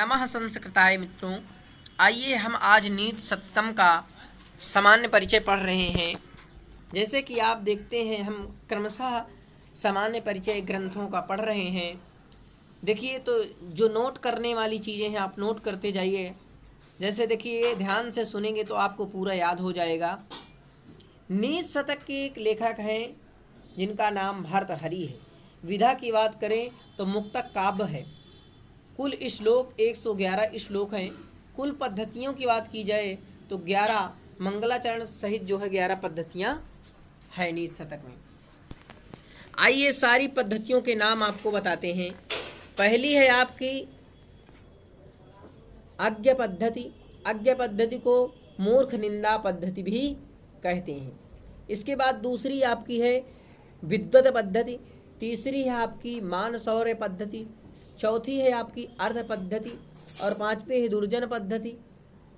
नमः संस्कृताय मित्रों। आइए हम आज नीत सत्कम का सामान्य परिचय पढ़ रहे हैं। जैसे कि आप देखते हैं हम क्रमशः सामान्य परिचय ग्रंथों का पढ़ रहे हैं। देखिए तो जो नोट करने वाली चीज़ें हैं आप नोट करते जाइए। जैसे देखिए ध्यान से सुनेंगे तो आपको पूरा याद हो जाएगा। नीत शतक के एक लेखक हैं जिनका नाम भर्तृहरि है। विधा की बात करें तो मुक्तक काव्य है। कुल श्लोक 111 श्लोक हैं। कुल पद्धतियों की बात की जाए तो 11 मंगलाचरण सहित जो है 11 पद्धतियाँ है नीत शतक में। आइए सारी पद्धतियों के नाम आपको बताते हैं। पहली है आपकी अज्ञ पद्धति। अज्ञ पद्धति को मूर्ख निंदा पद्धति भी कहते हैं। इसके बाद दूसरी आपकी है विद्वत पद्धति। तीसरी है आपकी मानसौर्य पद्धति। चौथी है आपकी अर्ध पद्धति और पांचवी है दुर्जन पद्धति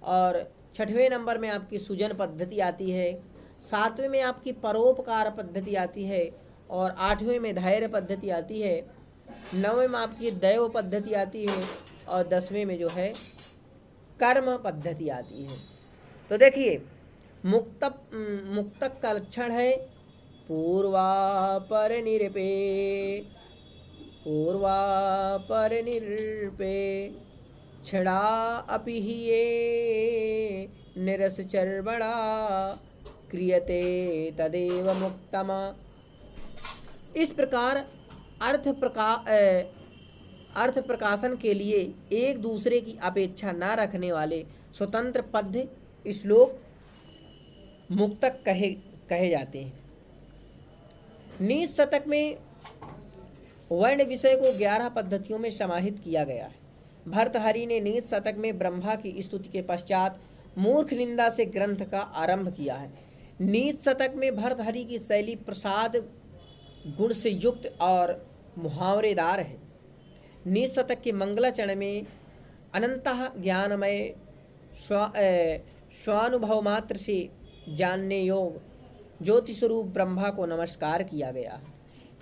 और छठवें नंबर में आपकी सुजन पद्धति आती है। सातवें में आपकी परोपकार पद्धति आती है और आठवें में धैर्य पद्धति आती है। नौवें में आपकी दैव पद्धति आती है और 10वें में जो है कर्म पद्धति आती है। तो देखिए मुक्तक का लक्षण है पूर्वापर निरपे। पूर्वापर निरपे छड़ा अपि ही ये निरस चर्वणा क्रियते तदेव मुक्तमा। इस प्रकार अर्थ प्रकाशन के लिए एक दूसरे की अपेक्षा न रखने वाले स्वतंत्र पद्य श्लोक मुक्तक कहे जाते हैं। नीत शतक में वर्ण विषय को 11 पद्धतियों में समाहित किया गया है। भर्तृहरि ने नीत शतक में ब्रह्मा की स्तुति के पश्चात मूर्ख निंदा से ग्रंथ का आरंभ किया है। नीत शतक में भर्तृहरि की शैली प्रसाद गुण से युक्त और मुहावरेदार है। नीत शतक के मंगलाचरण में अनंतः ज्ञानमय स्वानुभव मात्र से जानने योग ज्योति स्वरूप ब्रह्मा को नमस्कार किया गया।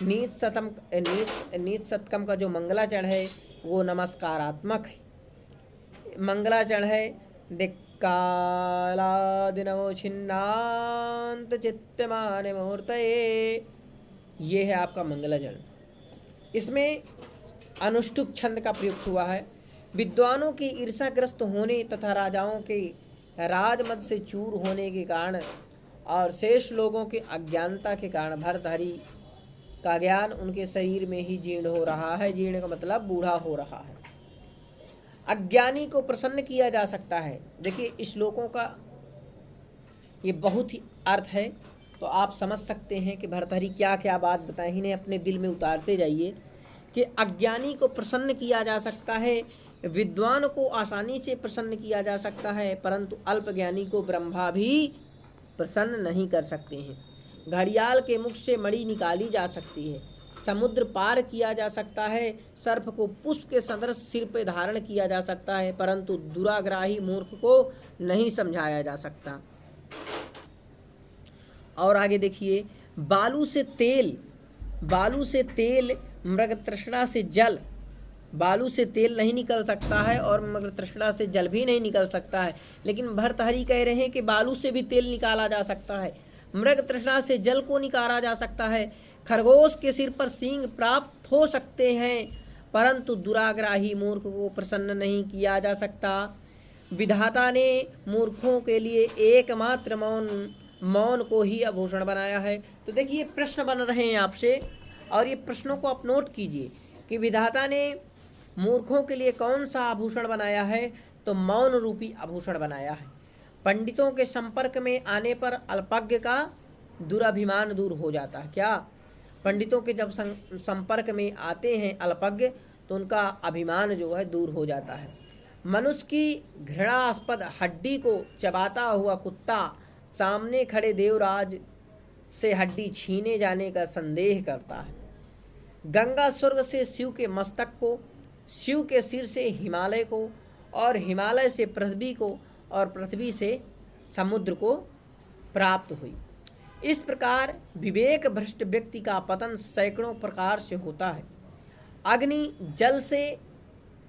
नीत शतकम का जो मंगलाचरण है वो नमस्कारात्मक है। मंगलाचरण है दिक्कालादिनमो छिन्नांत चित्तमान मूर्तये। ये है आपका मंगलाचरण। इसमें अनुष्टुप छंद का प्रयुक्त हुआ है। विद्वानों के ईर्ष्याग्रस्त होने तथा राजाओं के राजमद से चूर होने के कारण और शेष लोगों के अज्ञानता के कारण भर्तृहरि का ज्ञान उनके शरीर में ही जीर्ण हो रहा है। जीर्ण का मतलब बूढ़ा हो रहा है। अज्ञानी को प्रसन्न किया जा सकता है। देखिए श्लोकों का ये बहुत ही अर्थ है तो आप समझ सकते हैं कि भर्तृहरि क्या क्या बात बताई। इन्हें अपने दिल में उतारते जाइए कि अज्ञानी को प्रसन्न किया जा सकता है, विद्वान को आसानी से प्रसन्न किया जा सकता है, परंतु अल्पज्ञानी को ब्रह्मा भी प्रसन्न नहीं कर सकते हैं। घड़ियाल के मुख से मणि निकाली जा सकती है, समुद्र पार किया जा सकता है, सर्प को पुष्प के सदृश सिर पे धारण किया जा सकता है, परंतु दुराग्राही मूर्ख को नहीं समझाया जा सकता। और आगे देखिए बालू से तेल मृग तृष्णा से जल। बालू से तेल नहीं निकल सकता है और मृग तृष्णा से जल भी नहीं निकल सकता है, लेकिन भर्तृहरि कह रहे हैं कि बालू से भी तेल निकाला जा सकता है, मृग तृष्णा से जल को निकाला जा सकता है, खरगोश के सिर पर सींग प्राप्त हो सकते हैं, परंतु दुराग्राही मूर्ख को प्रसन्न नहीं किया जा सकता। विधाता ने मूर्खों के लिए एकमात्र मौन को ही आभूषण बनाया है। तो देखिए प्रश्न बन रहे हैं आपसे और ये प्रश्नों को आप नोट कीजिए कि विधाता ने मूर्खों के लिए कौन सा आभूषण बनाया है, तो मौन रूपी आभूषण बनाया है। पंडितों के संपर्क में आने पर अल्पज्ञ का दुराभिमान दूर हो जाता है। क्या पंडितों के जब संपर्क में आते हैं अल्पज्ञ तो उनका अभिमान जो है दूर हो जाता है। मनुष्य की घृणास्पद हड्डी को चबाता हुआ कुत्ता सामने खड़े देवराज से हड्डी छीने जाने का संदेह करता है। गंगा स्वर्ग से शिव के मस्तक को, शिव के सिर से हिमालय को और हिमालय से पृथ्वी को और पृथ्वी से समुद्र को प्राप्त हुई। इस प्रकार विवेक भ्रष्ट व्यक्ति का पतन सैकड़ों प्रकार से होता है। अग्नि जल से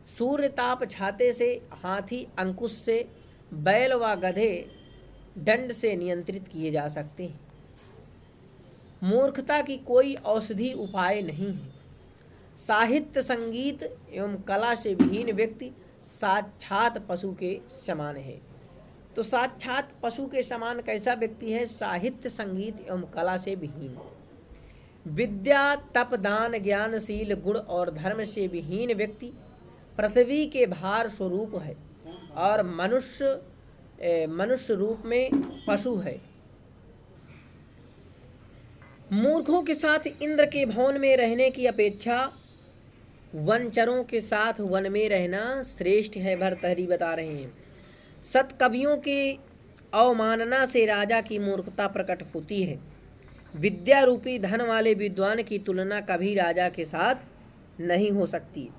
सूर्य ताप छाते से, हाथी अंकुश से, बैल व गधे दंड से नियंत्रित किए जा सकते हैं। मूर्खता की कोई औषधि उपाय नहीं है। साहित्य, संगीत एवं कला से विहीन व्यक्ति साक्षात पशु के समान है। तो साक्षात पशु के समान कैसा व्यक्ति है? साहित्य, संगीत एवं कला से विहीन। विद्या, तप, दान, ज्ञानशील, गुण और धर्म से विहीन व्यक्ति पृथ्वी के भार स्वरूप है और मनुष्य रूप में पशु है। मूर्खों के साथ इंद्र के भवन में रहने की अपेक्षा वनचरों के साथ वन में रहना श्रेष्ठ है, भर्तृहरि बता रहे हैं। सत कवियों की अवमानना से राजा की मूर्खता प्रकट होती है। विद्या रूपी धन वाले विद्वान की तुलना कभी राजा के साथ नहीं हो सकती।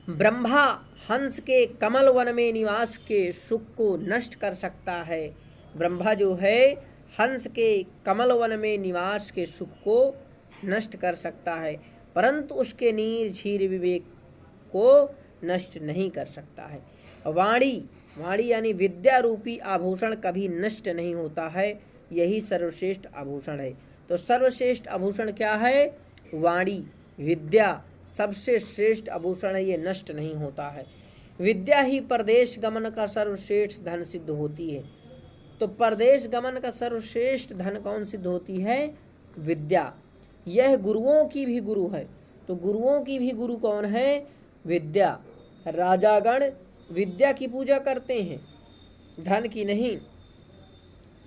ब्रह्मा हंस के कमल वन में निवास के सुख को नष्ट कर सकता है। ब्रह्मा जो है हंस के कमल वन में निवास के सुख को नष्ट कर सकता है, परंतु उसके नीर क्षीर विवेक को नष्ट नहीं कर सकता है। वाणी यानी विद्या रूपी आभूषण कभी नष्ट नहीं होता है, यही सर्वश्रेष्ठ आभूषण है। तो सर्वश्रेष्ठ आभूषण क्या है? वाणी, विद्या सबसे श्रेष्ठ आभूषण है, ये नष्ट नहीं होता है। विद्या ही परदेश गमन का सर्वश्रेष्ठ धन सिद्ध होती है। तो परदेश गमन का सर्वश्रेष्ठ धन कौन सिद्ध होती है? विद्या। यह गुरुओं की भी गुरु है। तो गुरुओं की भी गुरु कौन है? विद्या। राजागण विद्या की पूजा करते हैं, धन की नहीं।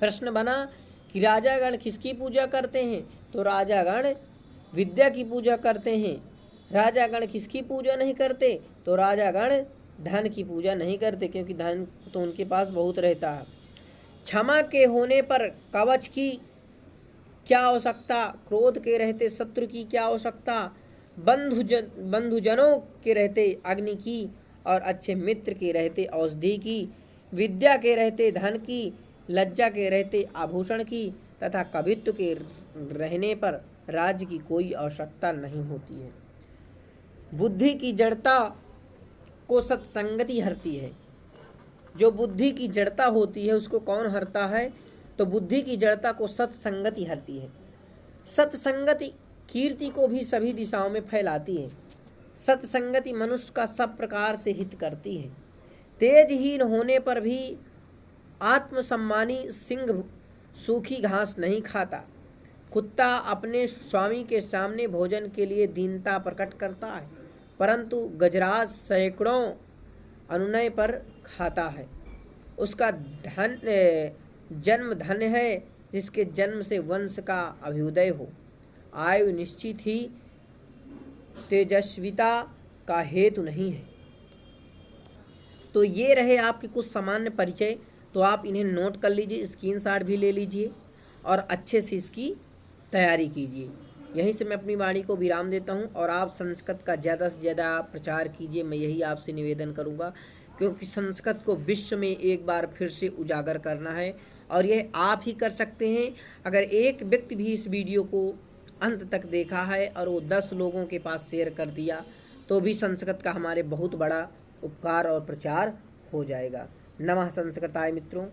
प्रश्न बना कि राजागण किसकी पूजा करते हैं? तो राजागण विद्या की पूजा करते हैं। राजागण किसकी पूजा नहीं करते? तो राजागण धन की पूजा नहीं करते, क्योंकि धन तो उनके पास बहुत रहता है। क्षमा के होने पर कवच की क्या आवश्यकता? क्रोध के रहते शत्रु की क्या आवश्यकता? बंधुजनों के रहते अग्नि की और अच्छे मित्र के रहते औषधि की। विद्या के रहते धन की, लज्जा के रहते आभूषण की तथा कवित्व के रहने पर राज्य की कोई आवश्यकता नहीं होती है। बुद्धि की जड़ता को सत्संगति हरती है। जो बुद्धि की जड़ता होती है उसको कौन हरता है? तो बुद्धि की जड़ता को सत्संगति हरती है। सत्संगति कीर्ति को भी सभी दिशाओं में फैलाती है। सत्संगति मनुष्य का सब प्रकार से हित करती है। तेजहीन होने पर भी आत्मसम्मानी सिंह सूखी घास नहीं खाता। कुत्ता अपने स्वामी के सामने भोजन के लिए दीनता प्रकट करता है, परंतु गजराज सैकड़ों अनुनय पर खाता है। उसका जन्म धन्य है जिसके जन्म से वंश का अभ्युदय हो। आयु निश्चित ही तेजस्विता का हेतु नहीं है। तो ये रहे आपके कुछ सामान्य परिचय। तो आप इन्हें नोट कर लीजिए, स्क्रीनशॉट भी ले लीजिए और अच्छे से इसकी तैयारी कीजिए। यहीं से मैं अपनी वाणी को विराम देता हूं और आप संस्कृत का ज़्यादा से ज़्यादा प्रचार कीजिए, मैं यही आपसे निवेदन करूंगा, क्योंकि संस्कृत को विश्व में एक बार फिर से उजागर करना है और यह आप ही कर सकते हैं। अगर एक व्यक्ति भी इस वीडियो को अंत तक देखा है और वो 10 लोगों के पास शेयर कर दिया तो भी संस्कृत का हमारे बहुत बड़ा उपकार और प्रचार हो जाएगा। नमः संस्कृताय मित्रों।